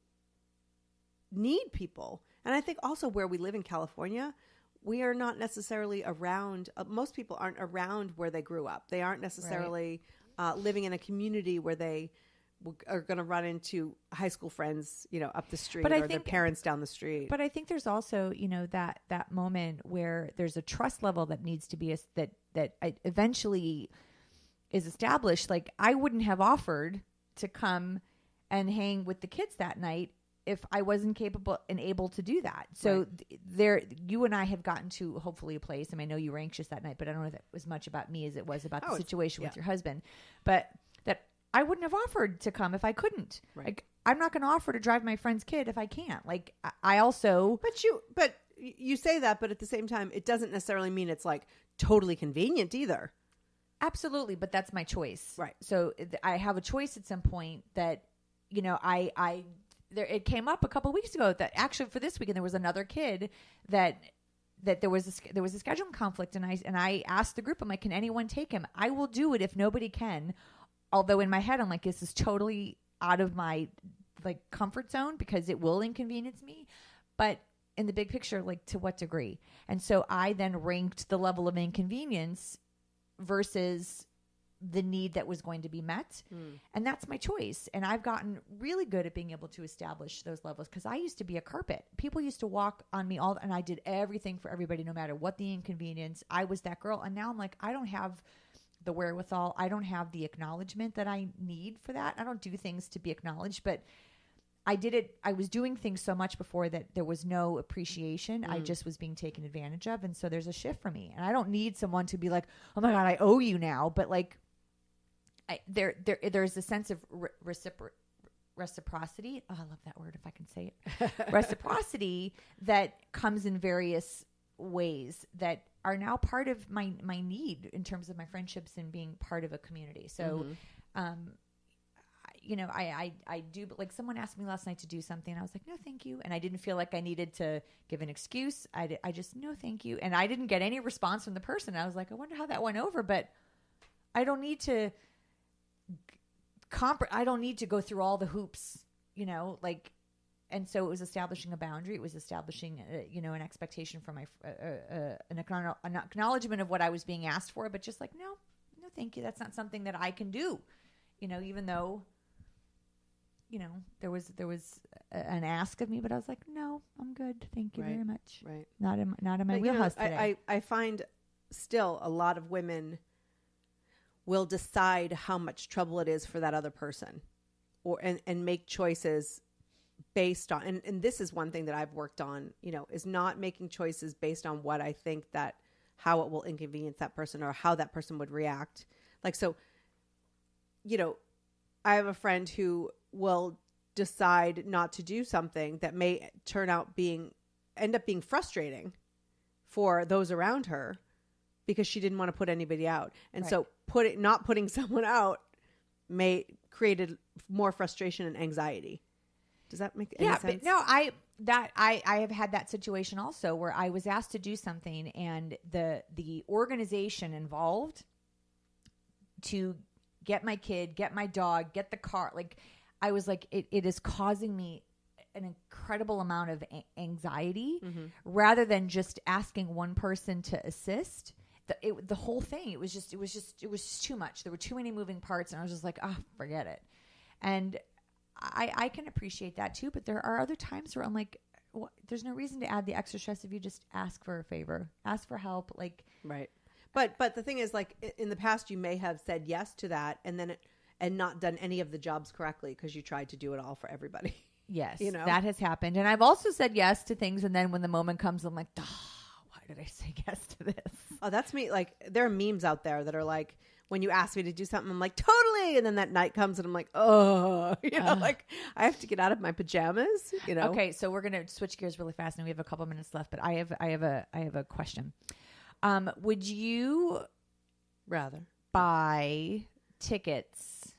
need people. And I think also where we live in California, we are not necessarily around, most people aren't around where they grew up. They aren't necessarily living in a community where they are going to run into high school friends, up the street, or their parents down the street. But I think there's also, that moment where there's a trust level that needs to be that eventually is established. Like, I wouldn't have offered to come and hang with the kids that night if I wasn't capable and able to do that. So you and I have gotten to hopefully a place. I mean, I know you were anxious that night, but I don't know if it was much about me as it was about the situation with your husband. But that I wouldn't have offered to come if I couldn't. Right. Like, I'm not going to offer to drive my friend's kid if I can't. Like, I also. But you say that, but at the same time, it doesn't necessarily mean it's like totally convenient either. Absolutely, but that's my choice. Right. So I have a choice at some point that, it came up a couple of weeks ago that actually for this weekend there was another kid that there was a scheduling conflict, and I asked the group, I'm like, can anyone take him? I will do it if nobody can. Although in my head I'm like, this is totally out of my like comfort zone because it will inconvenience me. But in the big picture, like, to what degree? And so I then ranked the level of inconvenience versus the need that was going to be met. And that's my choice. And I've gotten really good at being able to establish those levels, because I used to be a carpet. People used to walk on me and I did everything for everybody, no matter what the inconvenience. I was that girl. And now I'm like, I don't have the wherewithal. I don't have the acknowledgement that I need for that. I don't do things to be acknowledged, but I did it. I was doing things so much before that there was no appreciation. I just was being taken advantage of. And so there's a shift for me, and I don't need someone to be like, oh my God, I owe you now. But like, there's a sense of reciprocity. Oh, I love that word, if I can say it. Reciprocity that comes in various ways that are now part of my need in terms of my friendships and being part of a community. So, I do, but like someone asked me last night to do something. And I was like, no, thank you. And I didn't feel like I needed to give an excuse. I just, no, thank you. And I didn't get any response from the person. I was like, I wonder how that went over, but I don't need to I don't need to go through all the hoops, and so it was establishing a boundary. It was establishing, an expectation from an acknowledgement of what I was being asked for, but just like, no, thank you. That's not something that I can do, even though, there was an ask of me, but I was like, no, I'm good. Thank you very much. Right. Not in my wheelhouse today. I find still a lot of women will decide how much trouble it is for that other person and make choices based on, and this is one thing that I've worked on, is not making choices based on what I think that how it will inconvenience that person or how that person would react. Like, so, I have a friend who will decide not to do something that may end up being frustrating for those around her because she didn't want to put anybody out. And so not putting someone out created more frustration and anxiety. Does that make any sense? But no, I have had that situation also where I was asked to do something and the organization involved to get my kid, get my dog, get the car, like I was like, it is causing me an incredible amount of anxiety rather than just asking one person to assist. The whole thing, it was too much. There were too many moving parts, and I was just like, forget it. And I can appreciate that too, but there are other times where I'm like, there's no reason to add the extra stress if you just ask for a favor, ask for help, like right. But the thing is, like in the past, you may have said yes to that, and not done any of the jobs correctly because you tried to do it all for everybody. Yes, that has happened, and I've also said yes to things, and then when the moment comes, I'm like, why did I say yes to this? Oh, that's me. Like, there are memes out there that are like, when you ask me to do something, I'm like, totally. And then that night comes and I'm like, like I have to get out of my pajamas, Okay. So we're going to switch gears really fast and we have a couple minutes left, but I have a question. Would you rather buy tickets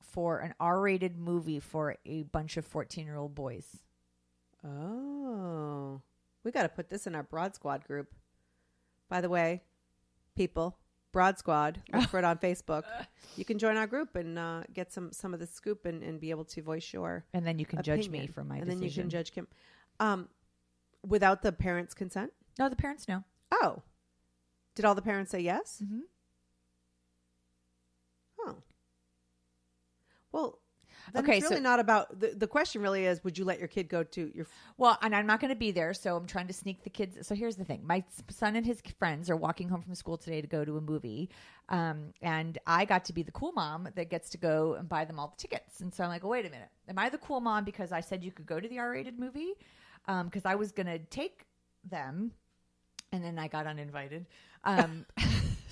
for an R-rated movie for a bunch of 14-year-old boys? Oh, we got to put this in our Broad Squad group. By the way, people, Broad Squad, look for it on Facebook. You can join our group and get some of the scoop and be able to voice your and then you can opinion. Judge me for my and decision. then you can judge Kim. Without the parents' consent? No, the parents know. Oh. Did all the parents say yes? Mm-hmm. Oh. Well, okay, it's really not about the question really is, would you let your kid go to your well, and I'm not going to be there, so I'm trying to sneak the kids. So here's the thing. My son and his friends are walking home from school today to go to a movie. And I got to be the cool mom that gets to go and buy them all the tickets. And so I'm like, wait a minute. Am I the cool mom because I said you could go to the R-rated movie? Because I was going to take them and then I got uninvited.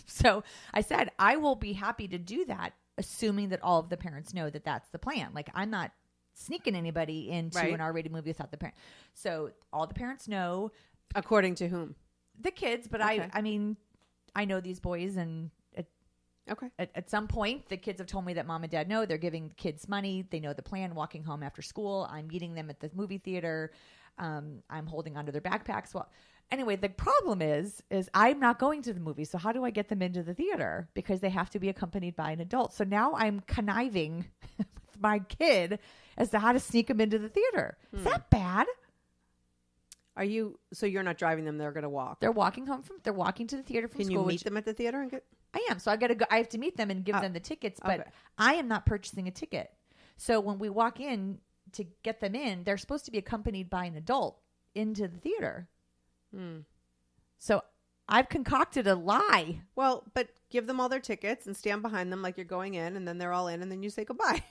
So I said, I will be happy to do that, assuming that all of the parents know that that's the plan. Like, I'm not sneaking anybody into an R-rated movie without the parent. So all the parents know. According to whom? The kids. But okay. I mean, I know these boys, and at some point, the kids have told me that mom and dad know. They're giving kids money. They know the plan, walking home after school. I'm meeting them at the movie theater. I'm holding onto their backpacks. Well, anyway, the problem is I'm not going to the movie. So how do I get them into the theater? Because they have to be accompanied by an adult. So now I'm conniving with my kid as to how to sneak them into the theater. Is that bad? So you're not driving them? They're going to walk. They're walking to the theater from school. Can you meet them at the theater and get? I am. So I have to meet them and give them the tickets, but I am not purchasing a ticket. So when we walk in to get them in, they're supposed to be accompanied by an adult into the theater. So I've concocted a lie. Well, but give them all their tickets and stand behind them like you're going in, and then they're all in, and then you say goodbye.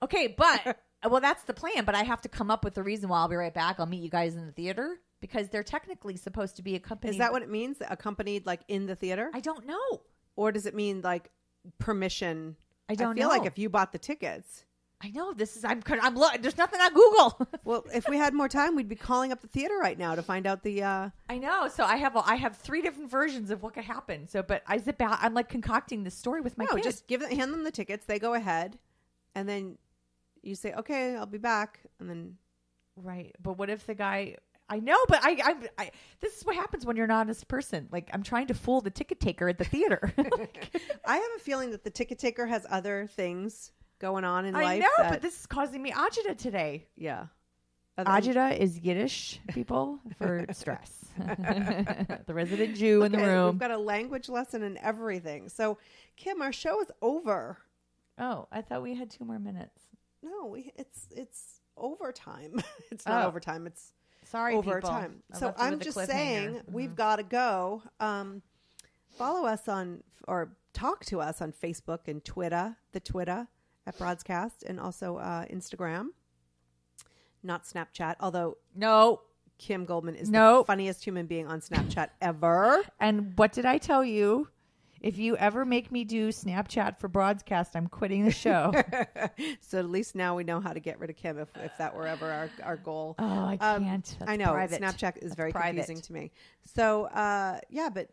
Okay, but well, that's the plan. But I have to come up with a reason why. I'll be right back. I'll meet you guys in the theater because they're technically supposed to be accompanied. Is that what it means? Accompanied, like in the theater? I don't know. Or does it mean like permission? I don't feel know. like if you bought the tickets. I know this is. There's nothing on Google. Well, if we had more time, we'd be calling up the theater right now to find out the. I know. So I have 3 different versions of what could happen. So, but I'm like concocting this story with my kids. Just hand them the tickets. They go ahead, and then you say, okay, I'll be back. And then. Right. But what if the guy, I know, but I this is what happens when you're an honest person. Like, I'm trying to fool the ticket taker at the theater. I have a feeling that the ticket taker has other things going on in life. I know, but this is causing me agita today. Yeah. Agita is Yiddish, people, for stress. The resident Jew in the room. We've got a language lesson and everything. So, Kim, our show is over. Oh, I thought we had 2 more minutes. No, it's overtime. It's not overtime. It's overtime. So I'm just saying we've got to go. Follow us on or talk to us on Facebook and Twitter, the Twitter at Broadscast, and also Instagram. Not Snapchat, although no, Kim Goldman is the funniest human being on Snapchat ever. And what did I tell you? If you ever make me do Snapchat for Broadscast, I'm quitting the show. So at least now we know how to get rid of Kim if that were ever our goal. Oh, I can't. That's I know. Private. Snapchat is very confusing to me. So, but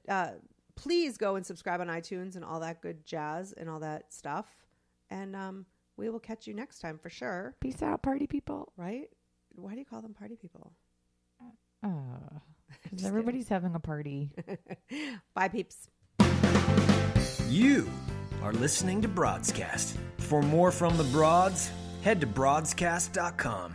please go and subscribe on iTunes and all that good jazz and all that stuff. And we will catch you next time for sure. Peace out, party people. Right? Why do you call them party people? Because everybody's having a party. Bye, peeps. You are listening to Broadscast. For more from the Broads, head to broadscast.com.